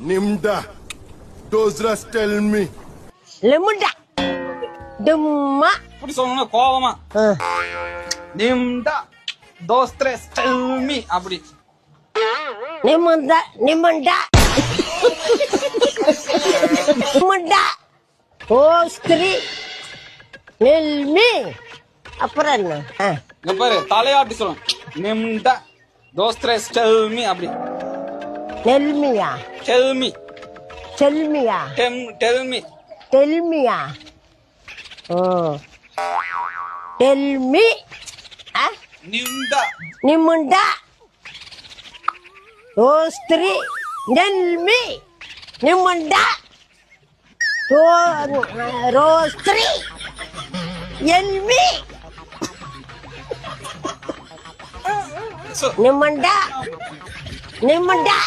Nimda. Those rest tell me. லிமுண்டா டும்மா இப்படி சொல்லணும் கோவமா. நிம்டா தோஸ்திரஸ் டெல்மி அப்படி. நிமுண்டா நிமுண்டா நிமுண்டா ஓ ஸ்திரீ நெல்மி அப்புறம் என்ன இங்க பாரு தலையாட்டி சொல்லணும். நிம்டா தோஸ்திரஸ் டெல்மி அப்படி. நெல்மியா டெல்மி செல்மியா டெல்மி டெல்மியா ஓ டெல்மி நிம்டா நிமுண்டா ஓ ஸ்திரீ நெல்மி நிமுண்டா ரோஸ்திரீ எல்மி நிமுண்டா நிமுண்டா